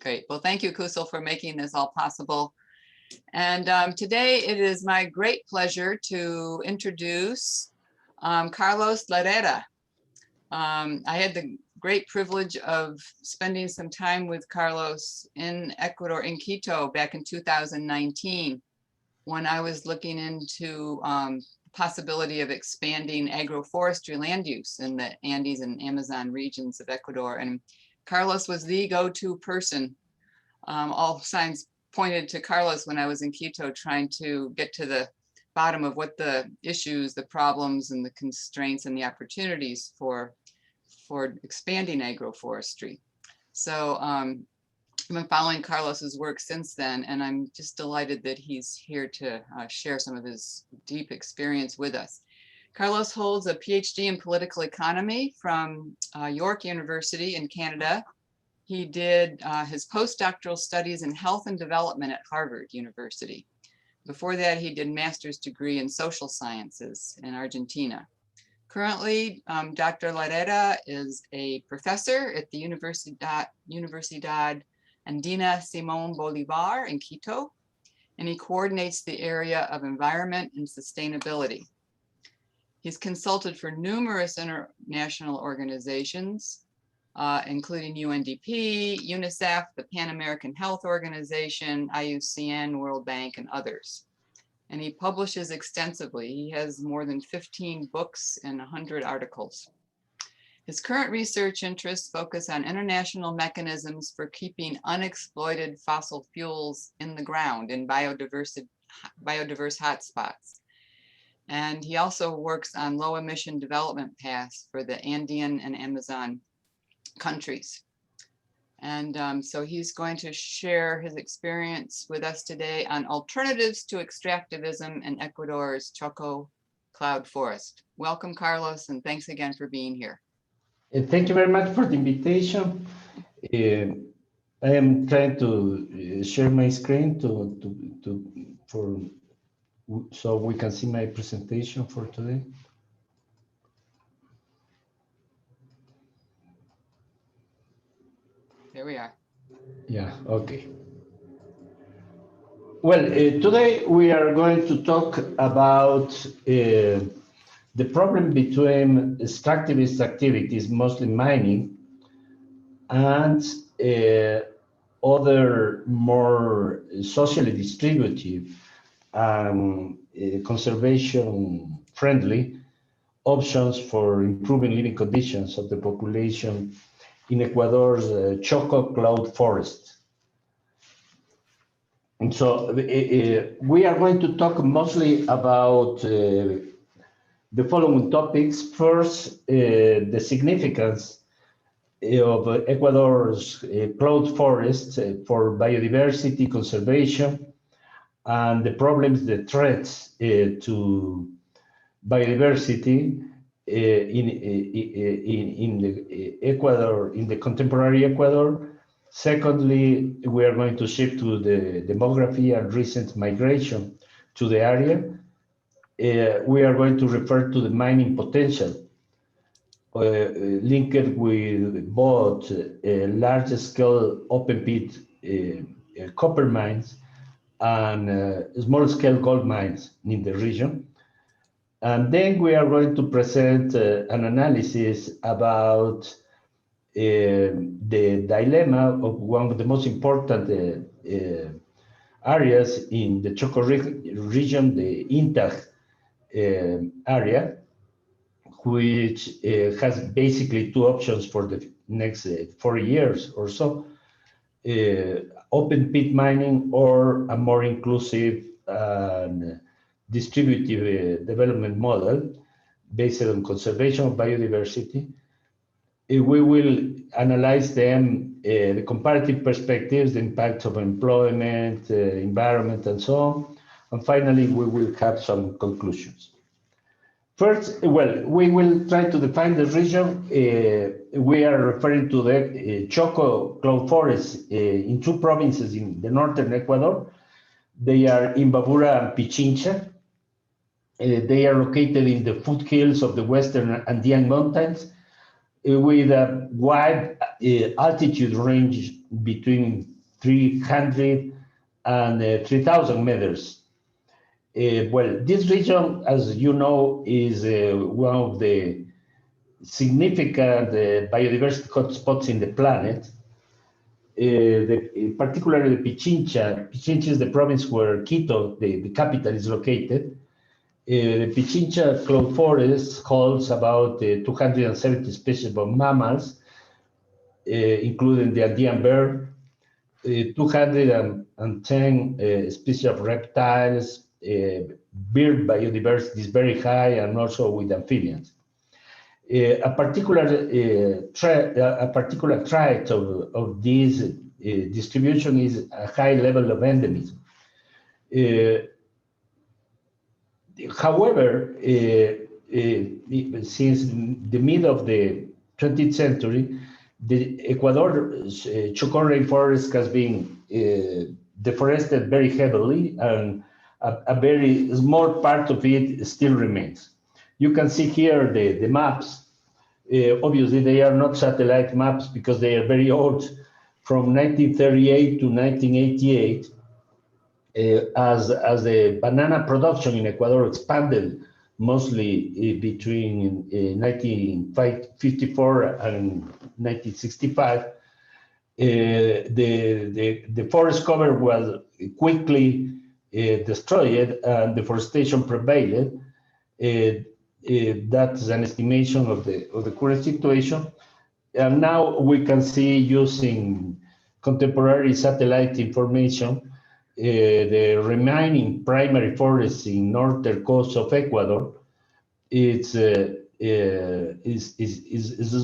Great. Well, thank you, Kusal, for making this all possible. And today it is my great pleasure to introduce Carlos Larrea. I had the great privilege of spending some time with Carlos in Ecuador, in Quito, back in 2019, when I was looking into the possibility of expanding agroforestry land use in the Andes and Amazon regions of Ecuador. And Carlos was the go-to person. All signs pointed to Carlos when I was in Quito, trying to get to the bottom of what the issues, the problems, and the constraints and the opportunities for expanding agroforestry. So I've been following Carlos's work since then, and I'm just delighted that he's here to share some of his deep experience with us. Carlos holds a PhD in political economy from York University in Canada. He did his postdoctoral studies in health and development at Harvard University. Before that, he did a master's degree in social sciences in Argentina. Currently, Dr. Larrea is a professor at the Universidad Andina Simón Bolívar in Quito, and he coordinates the area of environment and sustainability. He's consulted for numerous international organizations, including UNDP, UNICEF, the Pan American Health Organization, IUCN, World Bank, and others. And he publishes extensively. He has more than 15 books and 100 articles. His current research interests focus on international mechanisms for keeping unexploited fossil fuels in the ground in biodiverse hotspots. And he also works on low emission development paths for the Andean and Amazon countries. And so he's going to share his experience with us today on alternatives to extractivism in Ecuador's Choco cloud forest. Welcome, Carlos, and thanks again for being here. Thank you very much for the invitation. I am trying to share my screen so we can see my presentation for today. There we are. Yeah, okay. Well, today we are going to talk about the problem between extractivist activities, mostly mining, and other more socially distributive and conservation friendly options for improving living conditions of the population in Ecuador's Choco cloud forest. And so we are going to talk mostly about the following topics. First, the significance of Ecuador's cloud forest for biodiversity conservation and the problems, the threats to biodiversity in the Ecuador, in the contemporary Ecuador. Secondly, we are going to shift to the demography and recent migration to the area. We are going to refer to the mining potential linked with both large-scale open pit copper mines and small-scale gold mines in the region. And then we are going to present an analysis about the dilemma of one of the most important areas in the Choco region, the Intag area, which has basically two options for the next 4 years or so, open pit mining or a more inclusive and distributive development model based on conservation of biodiversity. We will analyze them, the comparative perspectives, the impact of employment, environment, and so on. And finally, we will have some conclusions. First, well, we will try to define the region. We are referring to the Choco cloud forest in two provinces in the northern Ecuador. They are Imbabura and Pichincha. They are located in the foothills of the western Andean Mountains with a wide altitude range between 300 and 3,000 meters. Well, this region, as you know, is one of the significant biodiversity hotspots in the planet. Particularly the Pichincha. Pichincha is the province where Quito, the capital, is located. The Pichincha cloud forest holds about 270 species of mammals, including the Andean bear, 210 species of reptiles. Bird biodiversity is very high, and also with amphibians. A particular trait of this distribution is a high level of endemism. However, since the mid of the 20th century, the Ecuador Choco rainforest has been deforested very heavily, and a very small part of it still remains. You can see here the maps. Obviously, they are not satellite maps because they are very old, from 1938 to 1988. As the banana production in Ecuador expanded mostly between 1954 and 1965, the forest cover was quickly destroyed and deforestation prevailed. That's an estimation of the current situation. And now we can see, using contemporary satellite information, the remaining primary forests in northern coast of Ecuador, is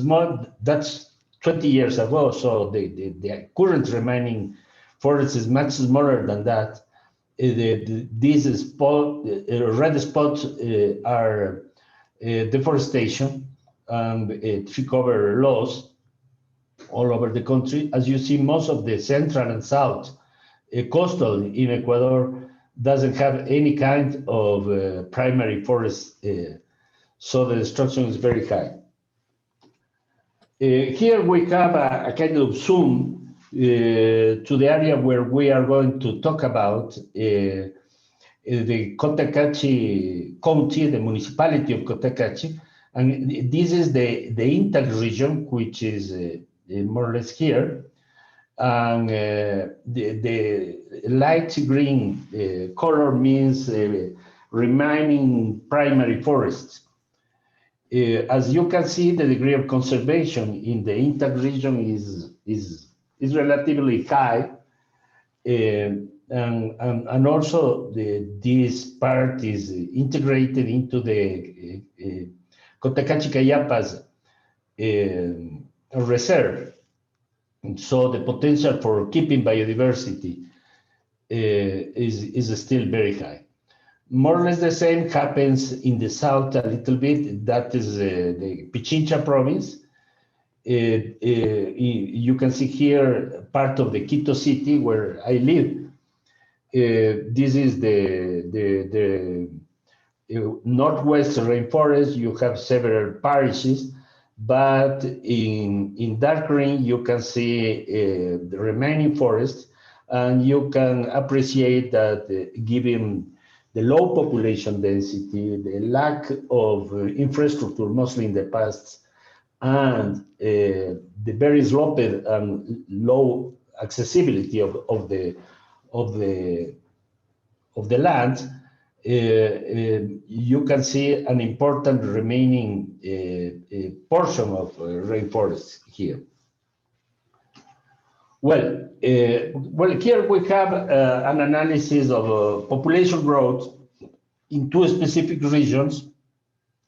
small. That's 20 years ago. So the current remaining forest is much smaller than that. These red spots are deforestation and tree cover loss all over the country. As you see, most of the central and south coastal in Ecuador doesn't have any kind of primary forest, so the destruction is very high. Here we have a kind of zoom to the area where we are going to talk about, the Cotacachi County, the municipality of Cotacachi, and this is the Intag region, which is more or less here. And the light green color means remaining primary forests. As you can see, the degree of conservation in the Intag region is relatively high, and also this part is integrated into the Cotacachi Cayapas reserve. And so the potential for keeping biodiversity is still very high. More or less the same happens in the south a little bit. That is the Pichincha province. You can see here part of the Quito city where I live. This is the North-West rainforest. You have several parishes, but in dark green you can see the remaining forest, and you can appreciate that given the low population density, the lack of infrastructure, mostly in the past, and the very sloped and low accessibility of the land, you can see an important remaining portion of rainforest here. Well, here we have an analysis of population growth in two specific regions.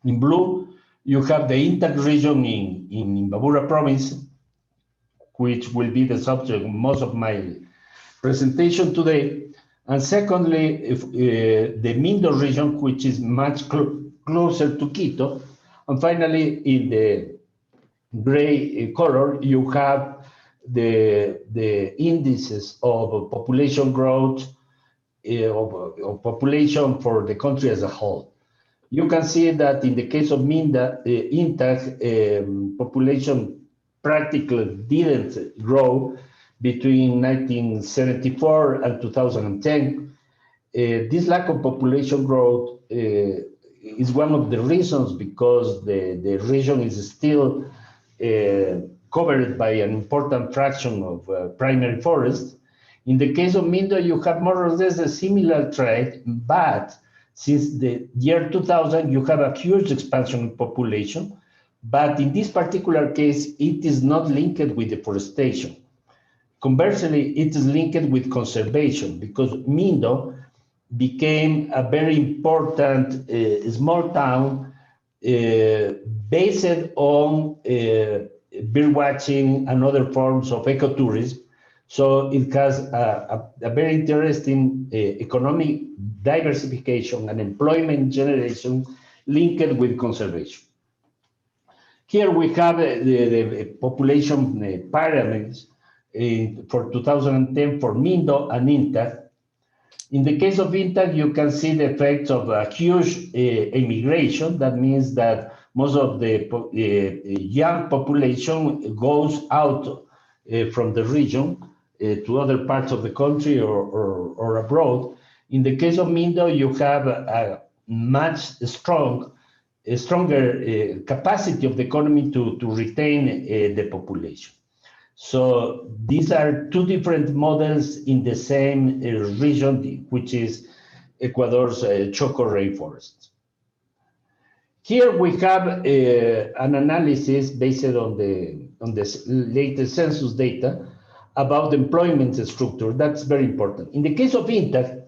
In blue, you have the Intag region in Imbabura province, which will be the subject of most of my presentation today. And secondly, the Mindo region, which is much closer to Quito. And finally, in the gray color, you have the indices of population growth, of population for the country as a whole. You can see that in the case of Intag, population practically didn't grow between 1974 and 2010. This lack of population growth is one of the reasons because the region is still covered by an important fraction of primary forest. In the case of Mindo, you have more or less a similar trend, but since the year 2000, you have a huge expansion in population. But in this particular case, it is not linked with deforestation. Conversely, it is linked with conservation because Mindo became a very important small town based on bird watching and other forms of ecotourism. So it has a very interesting economic diversification and employment generation linked with conservation. Here we have the population pyramids for 2010 for Mindo and Intag. In the case of Intag, you can see the effects of a huge immigration. That means that most of the young population goes out from the region to other parts of the country or abroad. In the case of Mindo, you have a much stronger capacity of the economy to retain the population. So these are two different models in the same region, which is Ecuador's Choco rainforest. Here we have an analysis based on the latest census data about the employment structure. That's very important. In the case of Intag,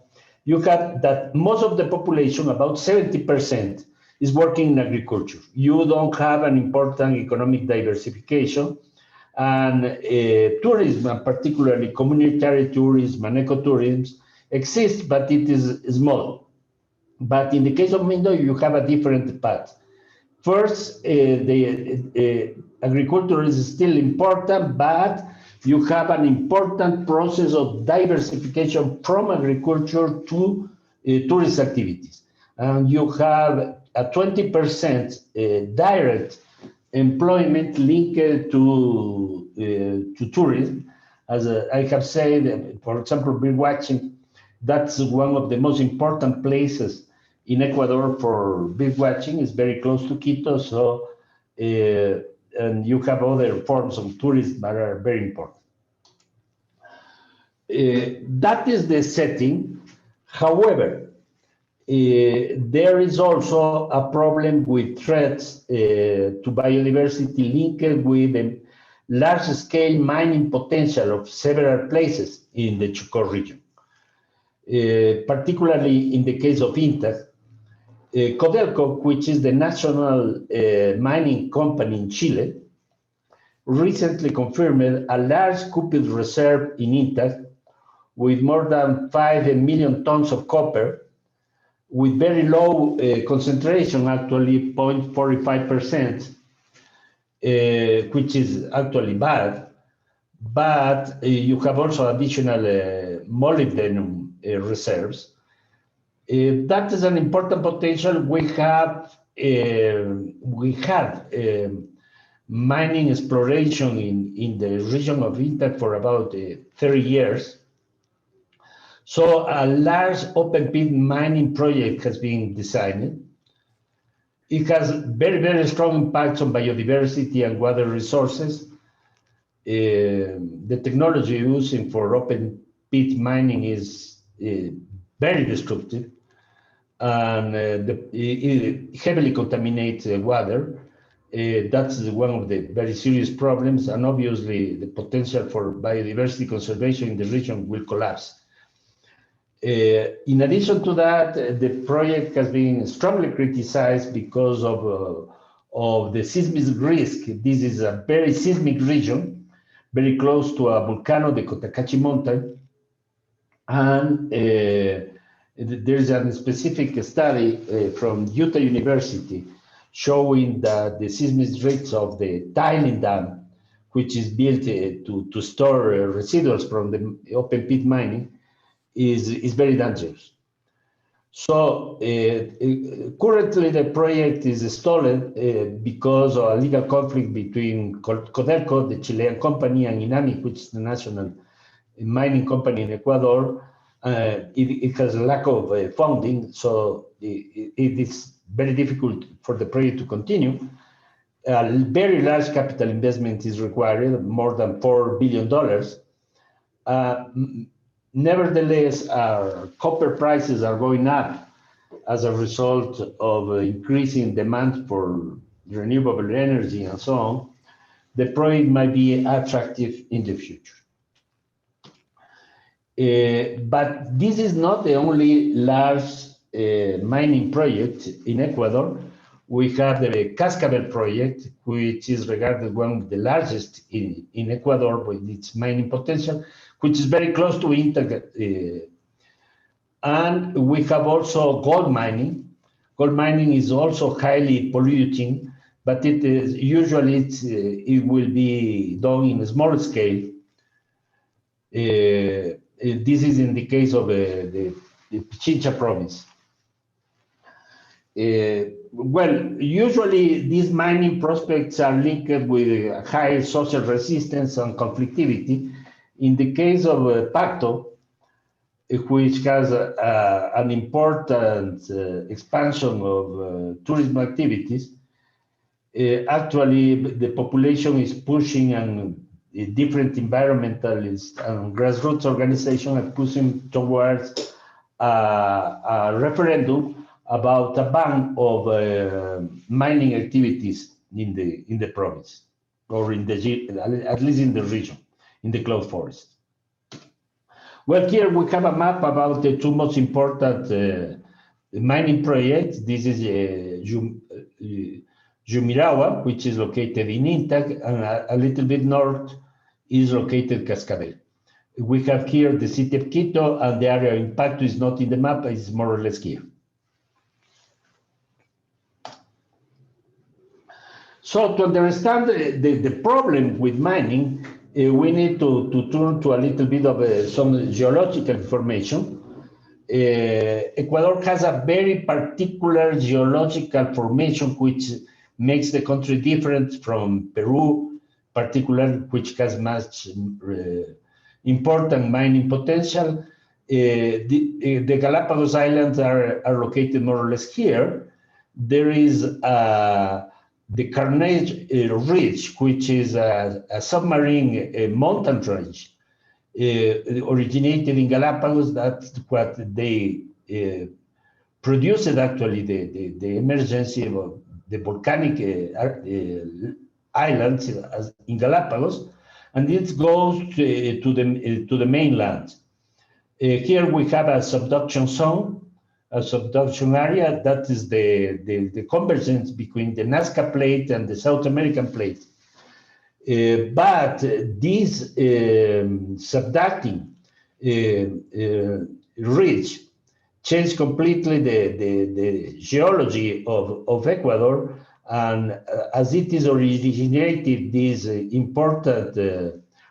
you have that most of the population, about 70%, is working in agriculture. You don't have an important economic diversification. And tourism, particularly communitary tourism and ecotourism, exists, but it is small. But in the case of Mindo, you have a different path. First, the agriculture is still important, but you have an important process of diversification from agriculture to tourist activities. And you have a 20% direct employment linked to tourism. As I have said, for example, bird watching, that's one of the most important places in Ecuador for bird watching. It's very close to Quito, so and you have other forms of tourism that are very important. That is the setting. However, there is also a problem with threats to biodiversity linked with the large-scale mining potential of several places in the Choco region. Particularly in the case of Intag, Codelco, which is the national mining company in Chile, recently confirmed a large cupid reserve in Intag with more than 5 million tons of copper, with very low concentration, actually 0.45%, which is actually bad. But you have also additional molybdenum reserves. That is an important potential. We had mining exploration in the region of Intag for about 30 years. So a large open pit mining project has been designed. It has very, very strong impacts on biodiversity and water resources. The technology using for open pit mining is very destructive, and it heavily contaminates water. That's one of the very serious problems, and obviously the potential for biodiversity conservation in the region will collapse. In addition to that, the project has been strongly criticized because of the seismic risk. This is a very seismic region, very close to a volcano, the Cotacachi mountain. And there's a specific study from Utah University showing that the seismic rates of the tiling dam, which is built to store residuals from the open pit mining, is very dangerous. So currently the project is stalled because of a legal conflict between Codelco, the Chilean company, and INAMI, which is the national mining company in Ecuador. It has a lack of funding, so it is very difficult for the project to continue. A very large capital investment is required, more than $4 billion. Nevertheless, copper prices are going up as a result of increasing demand for renewable energy and so on. The project might be attractive in the future. But this is not the only large mining project in Ecuador. We have the Cascabel project, which is regarded one of the largest in Ecuador with its mining potential, which is very close to Intag. And we have also gold mining. Gold mining is also highly polluting, but it is usually it will be done in a small scale. This is in the case of the Pichincha province. Well, usually these mining prospects are linked with high social resistance and conflictivity. In the case of Pacto, which has an important expansion of tourism activities, actually the population is pushing and different environmentalists and grassroots organizations are pushing towards a referendum about a ban of mining activities in the province, or at least in the region, in the cloud forest. Well, here we have a map about the two most important mining projects. This is Llumiragua, which is located in Intag, and a little bit north is located Cascabel. We have here the city of Quito, and the area of Pacto is not in the map, it's more or less here. So to understand the problem with mining, we need to turn to a little bit of some geological information. Ecuador has a very particular geological formation which makes the country different from Peru, particularly, which has much important mining potential. The Galapagos Islands are located more or less here. There is the Carnegie Ridge, which is a submarine mountain range originated in Galapagos. That's what they produced, actually, the emergence of the volcanic islands in Galapagos, and it goes to the mainland. Here we have a subduction zone, a subduction area. That is the convergence between the Nazca plate and the South American plate. But this subducting ridge changed completely the geology of Ecuador, and as it is originated these important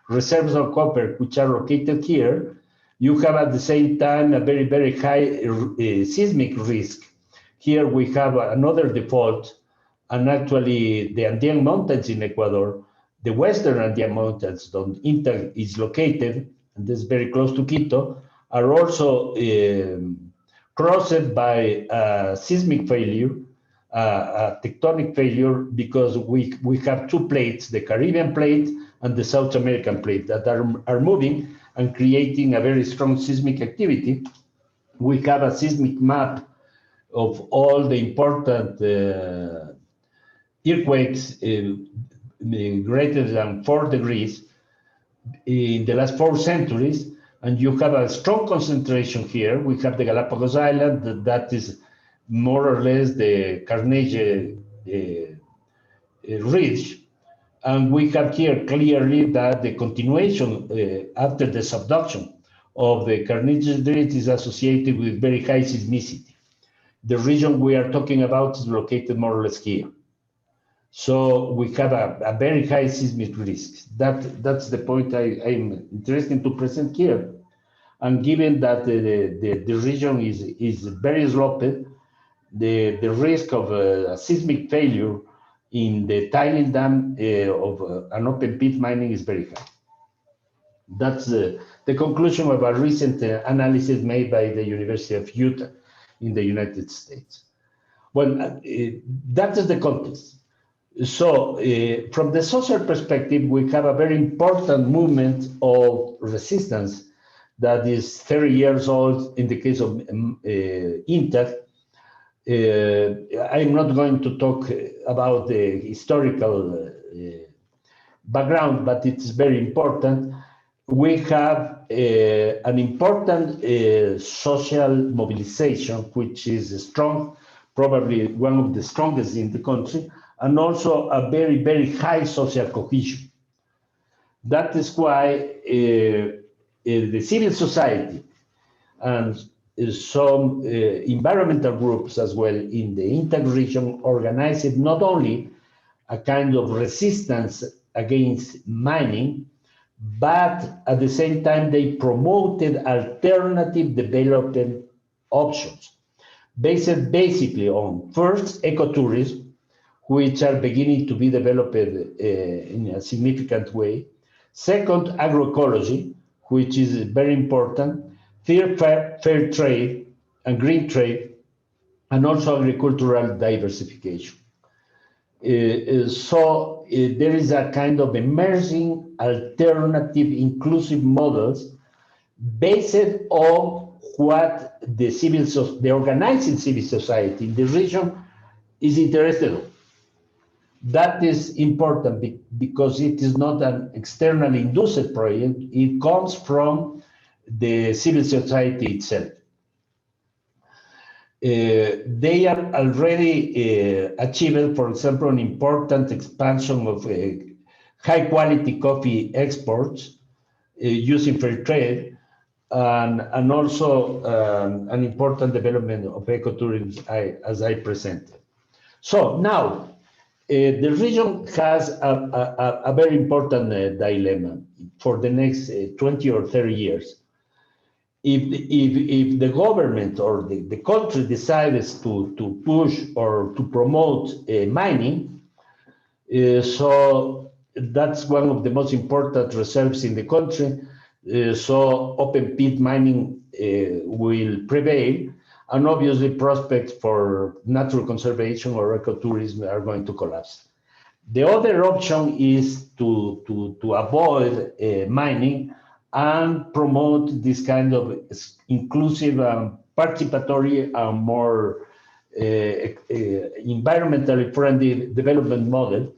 reserves of copper, which are located here, you have at the same time a very, very high seismic risk. Here we have another default, and actually the Andean Mountains in Ecuador, the western Andean Mountains, on Intag is located, and this is very close to Quito, are also crossed by seismic failure, a tectonic failure, because we have two plates, the Caribbean plate and the South American plate, that are moving and creating a very strong seismic activity. We have a seismic map of all the important earthquakes greater than 4 degrees in the last 4 centuries, and you have a strong concentration here. We have the Galapagos Island, that is more or less the Carnegie Ridge, and we have here clearly that the continuation after the subduction of the Carnegie Ridge is associated with very high seismicity. The region we are talking about is located more or less here. So we have a very high seismic risk. That's the point I'm interested to present here. And given that the region is very sloped, the risk of a seismic failure in the tiling dam of an open pit mining is very high. That's the conclusion of a recent analysis made by the University of Utah in the United States. Well, that is the context. So from the social perspective, we have a very important movement of resistance that is 30 years old in the case of Intag. I'm not going to talk about the historical background, but it's very important. We have an important social mobilization, which is strong, probably one of the strongest in the country, and also a very, very high social cohesion. That is why the civil society and some environmental groups as well in the Intag region organized not only a kind of resistance against mining, but at the same time they promoted alternative development options based basically on first ecotourism, which are beginning to be developed in a significant way. Second, agroecology, which is very important. Third, fair trade and green trade, and also agricultural diversification. So there is a kind of emerging alternative inclusive models based on what the organizing civil society in the region is interested in. That is important because it is not an externally induced project. It comes from the civil society itself. They are already achieved, for example, an important expansion of high-quality coffee exports using fair trade, and also an important development of ecotourism, as I presented. So now, the region has a very important dilemma for the next 20 or 30 years. If the government or the country decides to push or to promote mining, so that's one of the most important reserves in the country. So open pit mining will prevail, and obviously prospects for natural conservation or ecotourism are going to collapse. The other option is to avoid mining and promote this kind of inclusive, participatory, and more environmentally friendly development model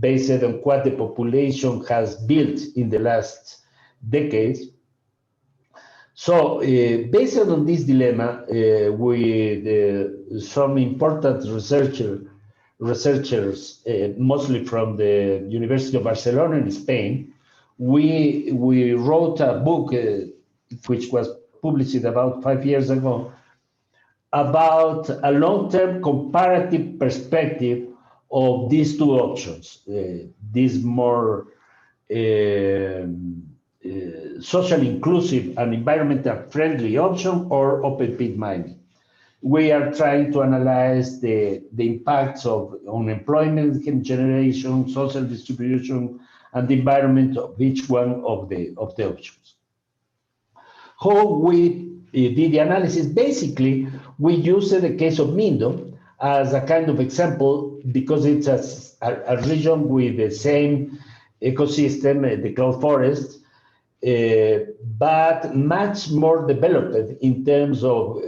based on what the population has built in the last decades. So based on this dilemma, with some important researchers, mostly from the University of Barcelona in Spain, we wrote a book which was published about 5 years ago about a long-term comparative perspective of these two options, this more socially inclusive and environmental friendly option or open pit mining. We are trying to analyze the impacts of unemployment generation, social distribution, and the environment of each one of the options. How we did the analysis? Basically, we used the case of Mindo as a kind of example because it's a region with the same ecosystem, the cloud forest, but much more developed in terms of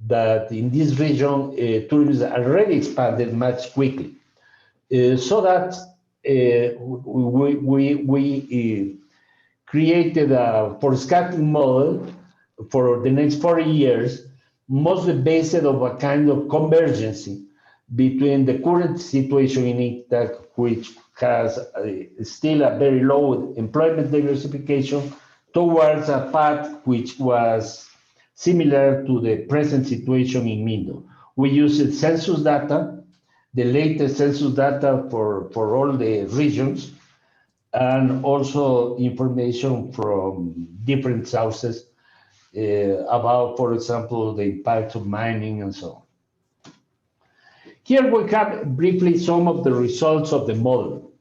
that in this region, tourism already expanded much quickly. So that we created a forecasting model for the next 40 years, mostly based on a kind of convergence between the current situation in Intag, which has still a very low employment diversification, towards a path which was similar to the present situation in Mindo. We used census data, the latest census data for all the regions, and also information from different sources about, for example, the impact of mining and so on. Here we have briefly some of the results of the model.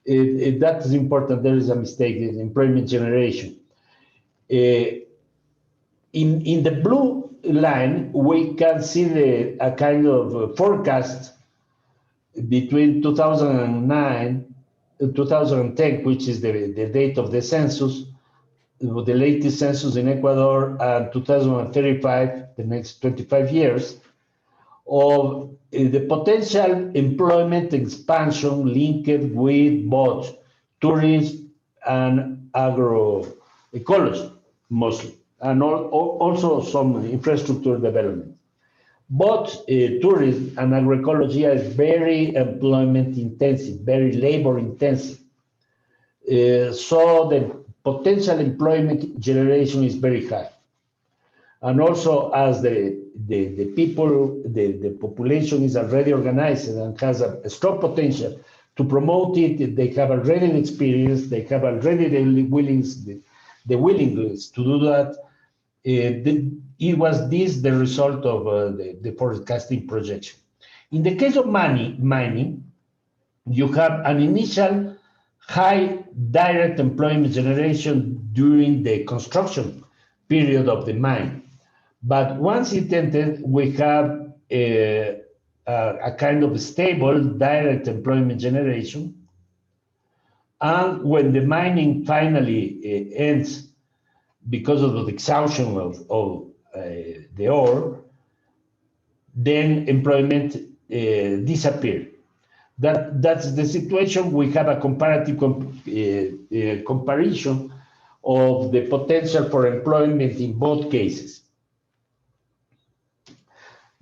That is important. There is a mistake in employment generation. In the blue line, we can see a kind of forecast between 2009 and 2010, which is the date of the census, the latest census in Ecuador, and 2035, the next 25 years, of the potential employment expansion linked with both tourism and agroecology, mostly, and also some infrastructure development. Both tourism and agroecology are very employment intensive, very labor intensive. So the potential employment generation is very high. And also, as the population is already organized and has a strong potential to promote it, they have already an experience, they have already the willingness to do that. It was this the result of the forecasting projection. In the case of mining, you have an initial high direct employment generation during the construction period of the mine. But once it entered, we have a kind of stable direct employment generation. And when the mining finally ends because of the exhaustion of the ore, then employment disappeared. That's the situation. We have a comparative comparison of the potential for employment in both cases.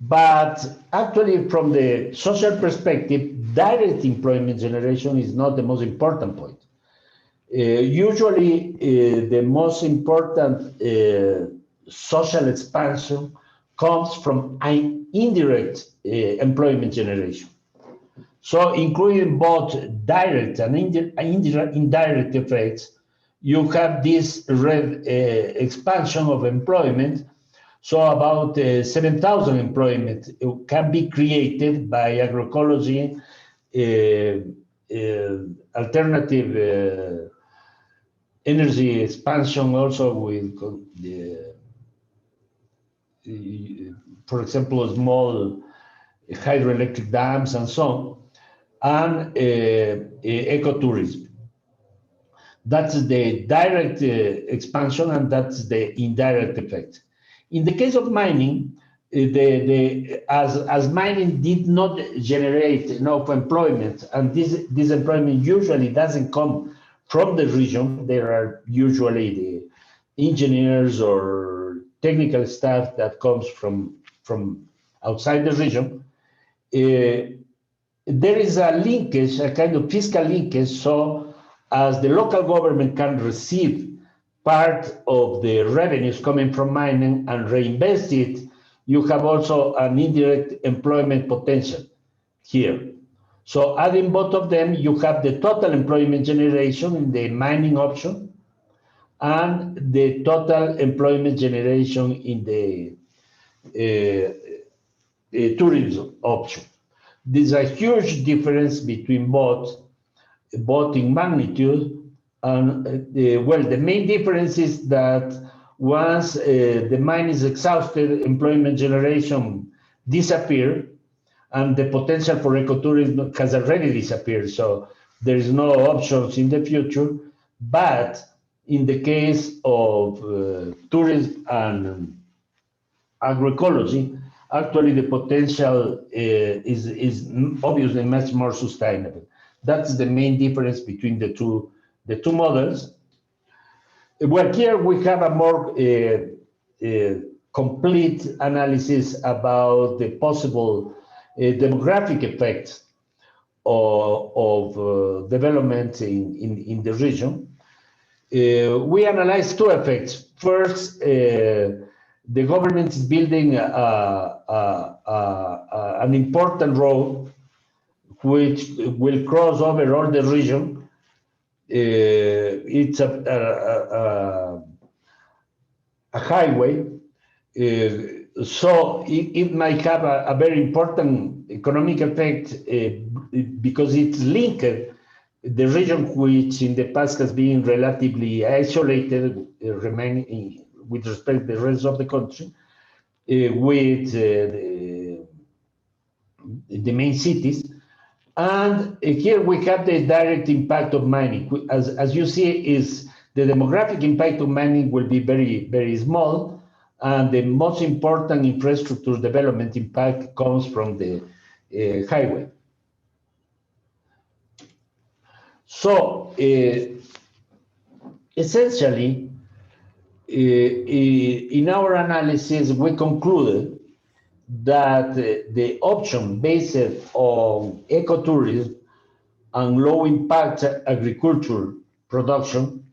But actually, from the social perspective, direct employment generation is not the most important point. Usually, the most important social expansion comes from an indirect employment generation. So, including both direct and indirect effects, you have this expansion of employment. So about 7,000 employment can be created by agroecology, alternative energy expansion, also with, for example, small hydroelectric dams and so on, and ecotourism. That's the direct expansion, and that's the indirect effect. In the case of mining, as mining did not generate enough employment, and this employment usually doesn't come from the region, there are usually the engineers or technical staff that comes from outside the region, there is a linkage, a kind of fiscal linkage, so as the local government can receive part of the revenues coming from mining and reinvest it, you have also an indirect employment potential here. So adding both of them, you have the total employment generation in the mining option and the total employment generation in the tourism option. There's a huge difference between both in magnitude. And well, the main difference is that once the mine is exhausted, employment generation disappears, and the potential for ecotourism has already disappeared. So there is no options in the future. But in the case of tourism and agroecology, actually the potential is obviously much more sustainable. That's the main difference between the two models. Well, here we have a more complete analysis about the possible demographic effects of development in the region. We analyzed two effects. First, the government is building an important road which will cross over all the region, it's a highway, so it might have a very important economic effect because it's linked the region which in the past has been relatively isolated, remaining with respect to the rest of the country, with the main cities. And here we have the direct impact of mining. As you see, is the demographic impact of mining will be very, very small. And the most important infrastructure development impact comes from the highway. So essentially, in our analysis, we concluded that the option based on ecotourism and low impact agriculture production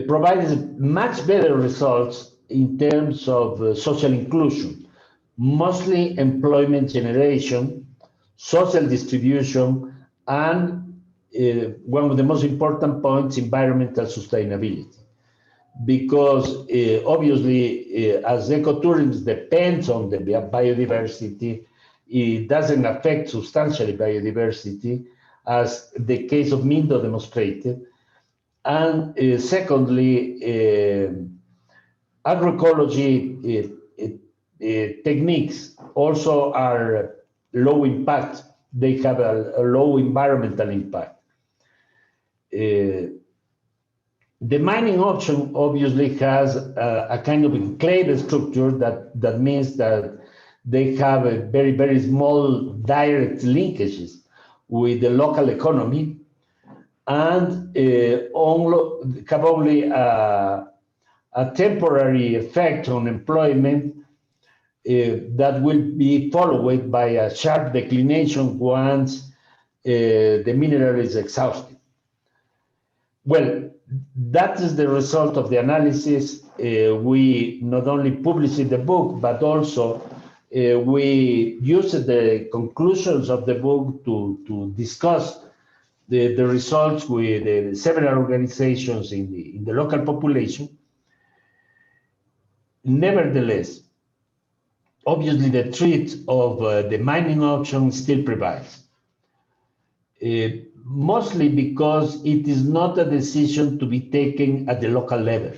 provides much better results in terms of social inclusion, mostly employment generation, social distribution, and one of the most important points, environmental sustainability. Because obviously, as ecotourism depends on the biodiversity, it doesn't affect substantially biodiversity, as the case of Mindo demonstrated. And secondly, agroecology techniques also are low impact. They have a low environmental impact. The mining option obviously has a kind of enclave structure that means that they have a very, very small direct linkages with the local economy and have only a temporary effect on employment that will be followed by a sharp declination once the mineral is exhausted. Well, that is the result of the analysis. We not only published in the book, but also we used the conclusions of the book to discuss the results with several organizations in the local population. Nevertheless, obviously the threat of the mining option still prevails. Mostly because it is not a decision to be taken at the local level.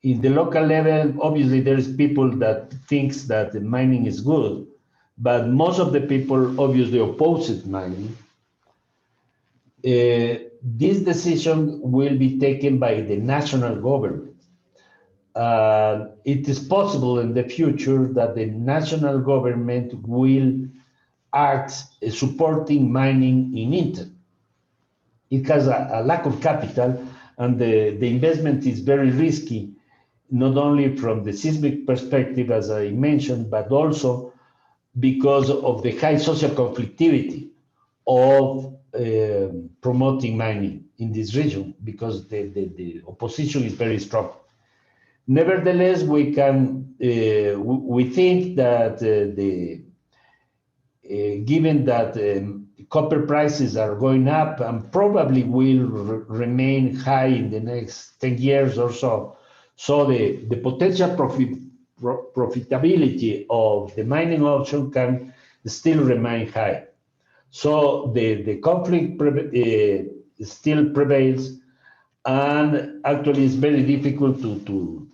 In the local level, obviously there's people that thinks that the mining is good, but most of the people obviously oppose mining. This decision will be taken by the national government. It is possible in the future that the national government will act supporting mining in Intag. It has a lack of capital, and the investment is very risky, not only from the seismic perspective, as I mentioned, but also because of the high social conflictivity of promoting mining in this region, because the opposition is very strong. Nevertheless, we think that given that copper prices are going up and probably will remain high in the next 10 years or so, so the potential profitability of the mining option can still remain high. So the conflict still prevails, and actually it's very difficult to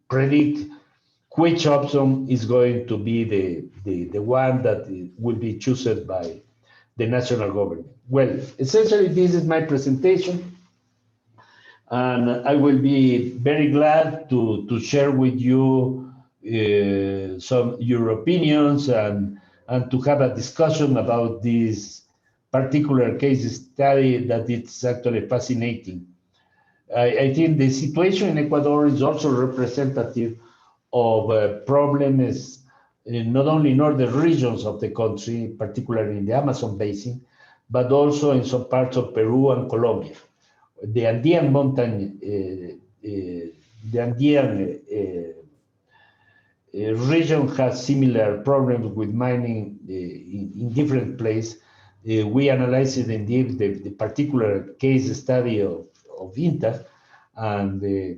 predict which option is going to be the one that will be chosen by the national government. Well, essentially, this is my presentation, and I will be very glad to share with you your opinions and to have a discussion about this particular case study that it's actually fascinating. I think the situation in Ecuador is also representative of problems not only in northern regions of the country, particularly in the Amazon basin, but also in some parts of Peru and Colombia. The Andean Mountain, the Andean region has similar problems with mining in different places. We analyzed indeed the particular case study of Intag and the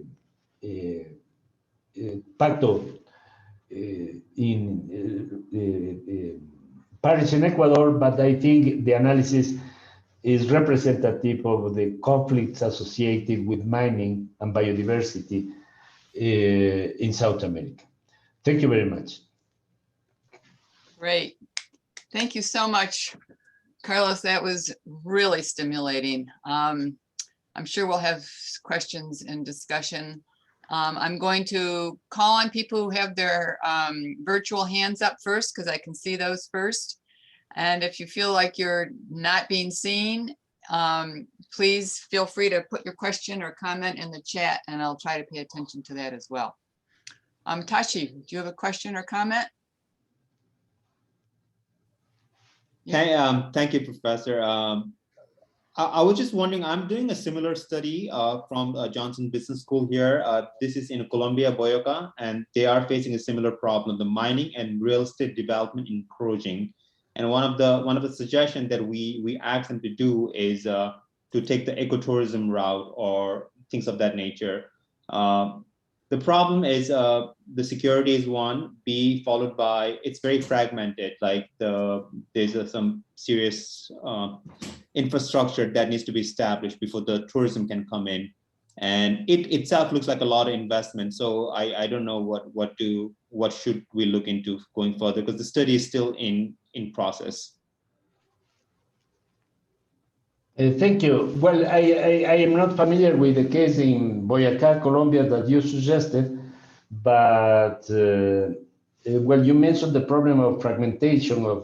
Pacto in Paris in Ecuador, but I think the analysis is representative of the conflicts associated with mining and biodiversity in South America. Thank you very much. Great. Thank you so much, Carlos. That was really stimulating. I'm sure we'll have questions and discussion. I'm going to call on people who have their virtual hands up first, because I can see those first. And if you feel like you're not being seen, please feel free to put your question or comment in the chat, and I'll try to pay attention to that as well. Tashi, do you have a question or comment? Hey, thank you, Professor. I was just wondering, I'm doing a similar study from Johnson Business School here. This is in Colombia, Boyacá, and they are facing a similar problem, the mining and real estate development encroaching. And one of the suggestions that we asked them to do is to take the ecotourism route or things of that nature. The problem is the security is one, B followed by, it's very fragmented, like there's some serious infrastructure that needs to be established before the tourism can come in. And it itself looks like a lot of investment. So I don't know what should we look into going further, because the study is still in process. Thank you. Well, I am not familiar with the case in Boyacá, Colombia that you suggested, but well, you mentioned the problem of fragmentation of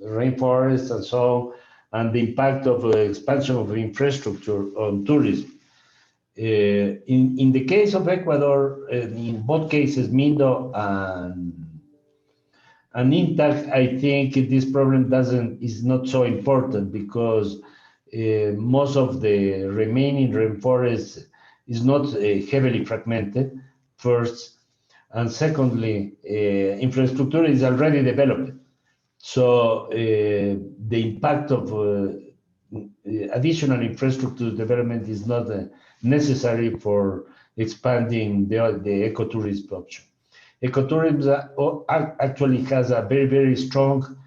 rainforests and so on, and the impact of expansion of infrastructure on tourism. In the case of Ecuador, in both cases, Mindo and Intag, I think this problem is not so important, because most of the remaining rainforest is not heavily fragmented, first, and secondly, infrastructure is already developed. So the impact of additional infrastructure development is not necessary for expanding the ecotourism option. Ecotourism actually has a very, very strong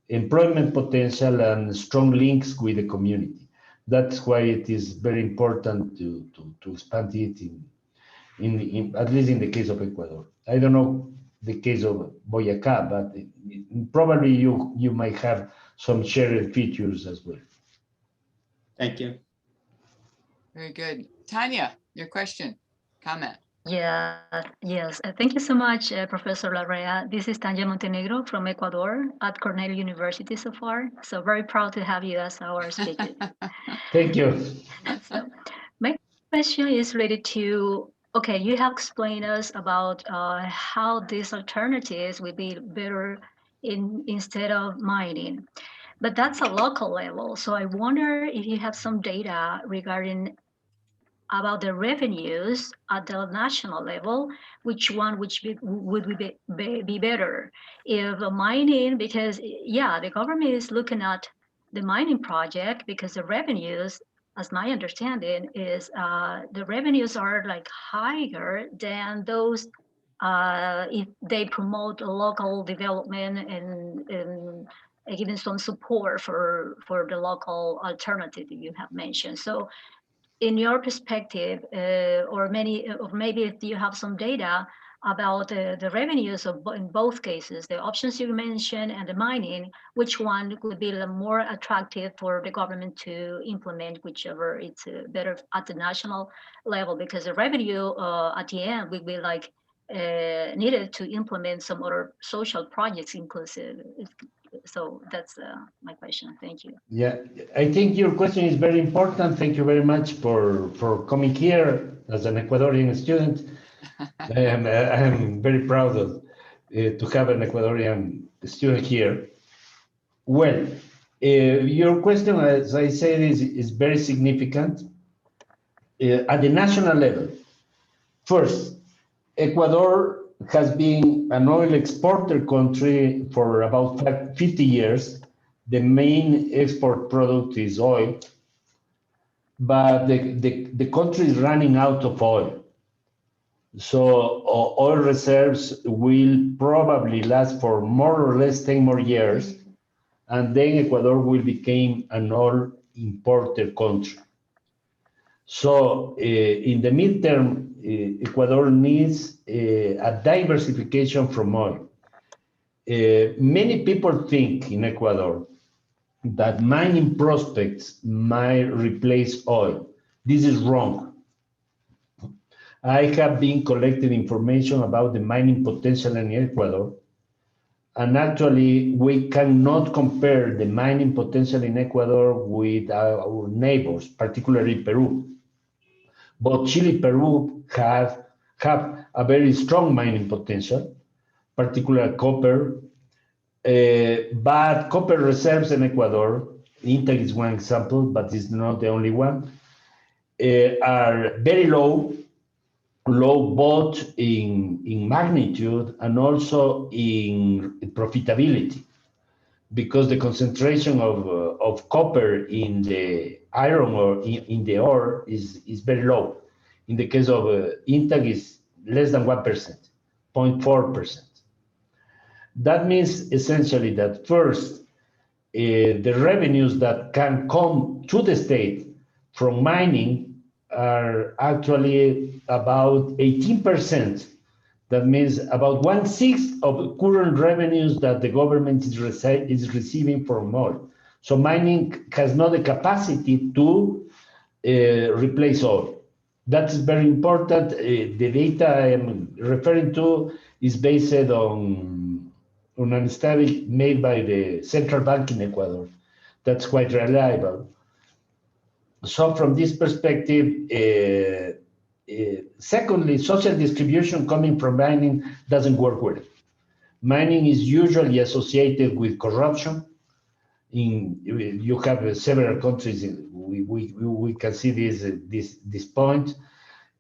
employment potential and strong links with the community. That's why it is very important to expand it in at least in the case of Ecuador. I don't know the case of Boyacá, but probably you might have some shared features as well. Thank you. Very good. Tanya, your question, comment. Yeah, yes. Thank you so much, Professor Larrea. This is Tanya Montenegro from Ecuador at Cornell University so far. So very proud to have you as our speaker. Thank you. So my question is related to, okay, you have explained us about how these alternatives will be better instead of mining, but that's a local level. So I wonder if you have some data regarding about the revenues at the national level, which one would be better? If mining, because yeah, the government is looking at the mining project because the revenues, as my understanding is, the revenues are like higher than those if they promote local development and giving some support for the local alternative that you have mentioned. So in your perspective, or maybe if you have some data about the revenues of in both cases, the options you mentioned and the mining, which one would be the more attractive for the government to implement, whichever it's better at the national level, because the revenue at the end would be like needed to implement some other social projects inclusive. So that's my question. Thank you. Yeah, I think your question is very important. Thank you very much for coming here as an Ecuadorian student. I am very proud of, to have an Ecuadorian student here. Well, your question, as I said, is very significant at the national level. First, Ecuador has been an oil exporter country for about 50 years, the main export product is oil, but the country is running out of oil. So oil reserves will probably last for more or less 10 more years, and then Ecuador will become an oil importer country. So in the midterm, Ecuador needs a diversification from oil. Many people think in Ecuador that mining prospects might replace oil. This is wrong. I have been collecting information about the mining potential in Ecuador, and actually we cannot compare the mining potential in Ecuador with our neighbors, particularly Peru. Both Chile and Peru have a very strong mining potential, particularly copper, but copper reserves in Ecuador, Intag is one example, but it's not the only one, are very low both in magnitude and also in profitability, because the concentration of copper in the iron or in the ore is very low. In the case of Intag is less than 1%, 0.4%. That means essentially that first, the revenues that can come to the state from mining are actually about 18%. That means about 1/6 of current revenues that the government is receiving from oil. So mining has not the capacity to replace oil. That's very important. The data I am referring to is based on a study made by the central bank in Ecuador. That's quite reliable. So from this perspective, secondly, social distribution coming from mining doesn't work well. Mining is usually associated with corruption. You have several countries, we can see this point.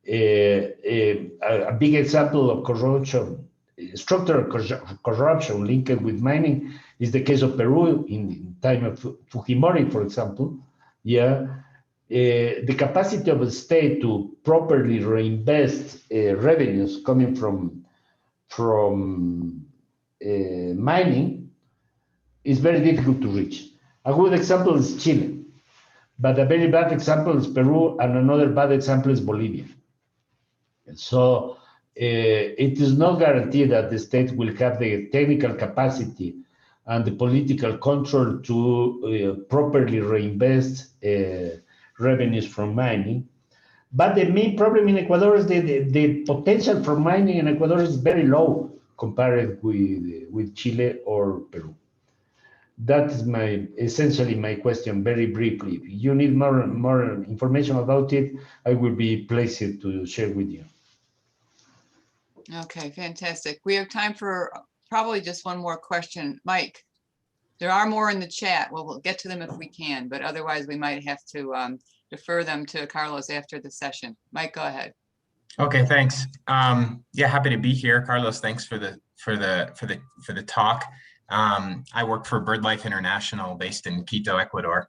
A big example of corruption, structural corruption linked with mining is the case of Peru in time of Fujimori, for example. Yeah. The capacity of a state to properly reinvest revenues coming from mining is very difficult to reach. A good example is Chile, but a very bad example is Peru, and another bad example is Bolivia. So it is not guaranteed that the state will have the technical capacity and the political control to properly reinvest revenues from mining. But the main problem in Ecuador is the potential for mining in Ecuador is very low compared with Chile or Peru. That is essentially my question, very briefly. If you need more information about it, I will be pleased to share with you. Okay, fantastic. We have time for probably just one more question. Mike, there are more in the chat. Well, we'll get to them if we can, but otherwise we might have to defer them to Carlos after the session. Mike, go ahead. Okay, thanks. Yeah, happy to be here. Carlos, thanks for the talk. I work for BirdLife International based in Quito, Ecuador.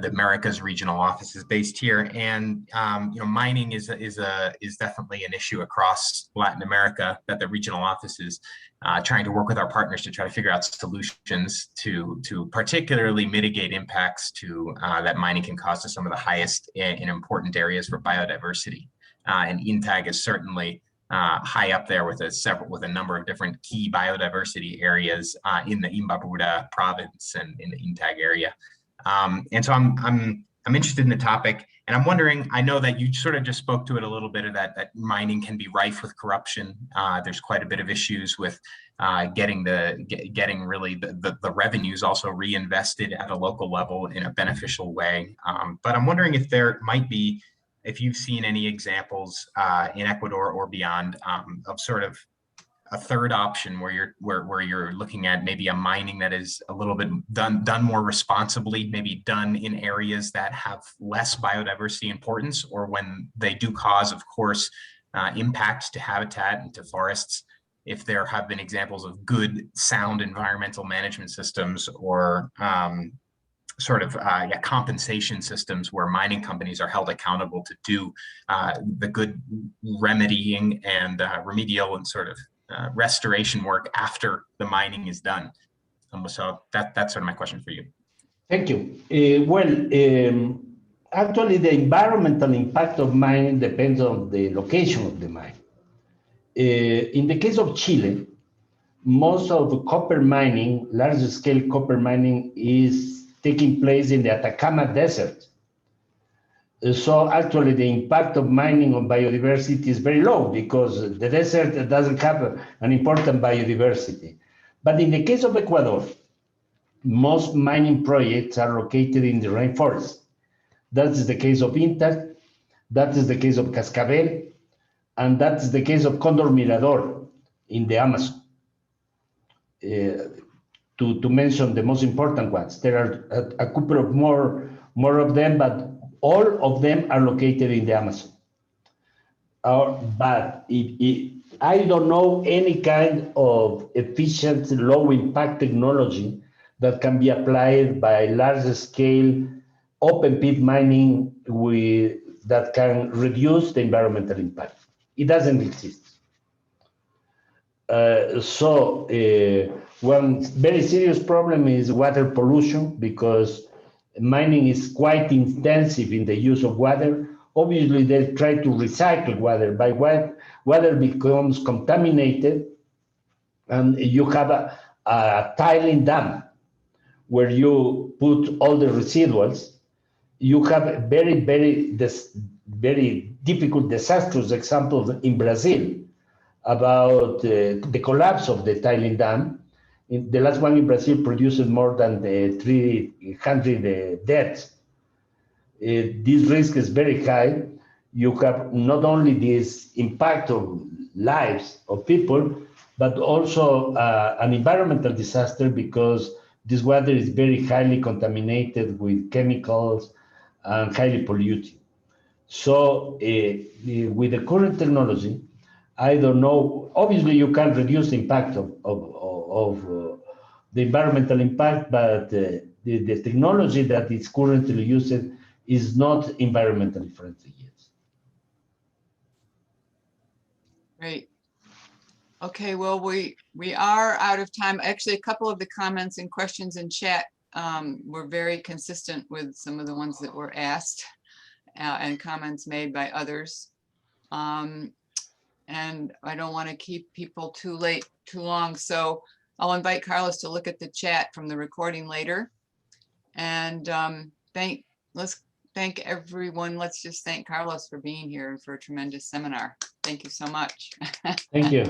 The Americas regional office is based here, and mining is definitely an issue across Latin America that the regional office is trying to work with our partners to try to figure out solutions to particularly mitigate impacts to that mining can cause to some of the highest and important areas for biodiversity. And Intag is certainly high up there with a number of different key biodiversity areas in the Imbabura province and in the Intag area. And so I'm interested in the topic, and I'm wondering, I know that you sort of just spoke to it a little bit, of that mining can be rife with corruption. There's quite a bit of issues with getting really the revenues also reinvested at a local level in a beneficial way. But I'm wondering if you've seen any examples in Ecuador or beyond of sort of a third option where you're looking at maybe a mining that is a little bit done more responsibly, maybe done in areas that have less biodiversity importance, or when they do cause, of course, impacts to habitat and to forests, if there have been examples of good, sound environmental management systems or compensation systems where mining companies are held accountable to do the good remedying and remedial and restoration work after the mining is done. So that's sort of my question for you. Thank you. Actually, the environmental impact of mining depends on the location of the mine. In the case of Chile, most of the copper mining, large-scale copper mining, is taking place in the Atacama Desert. So actually, the impact of mining on biodiversity is very low because the desert doesn't have an important biodiversity. But in the case of Ecuador, most mining projects are located in the rainforest. That is the case of Intag, that is the case of Cascabel, and that's the case of Condor Mirador in the Amazon. To mention the most important ones, there are a couple of more of them, but all of them are located in the Amazon. But I don't know any kind of efficient, low-impact technology that can be applied by large-scale open pit mining that can reduce the environmental impact. It doesn't exist. One very serious problem is water pollution because mining is quite intensive in the use of water. Obviously, they try to recycle water, but water becomes contaminated, and you have a tiling dam where you put all the residuals. You have very difficult, disastrous examples in Brazil about the collapse of the tiling dam. The last one in Brazil produces more than 300 deaths. This risk is very high. You have not only this impact of lives of people, but also an environmental disaster because this water is very highly contaminated with chemicals and highly polluted. So with the current technology, I don't know. Obviously, you can reduce the impact of the environmental impact, but the technology that is currently used is not environmentally friendly yet. Great. Okay, well, we are out of time. Actually, a couple of the comments and questions in chat were very consistent with some of the ones that were asked and comments made by others. And I don't want to keep people too long. So I'll invite Carlos to look at the chat from the recording later. And let's thank everyone. Let's just thank Carlos for being here and for a tremendous seminar. Thank you so much. Thank you.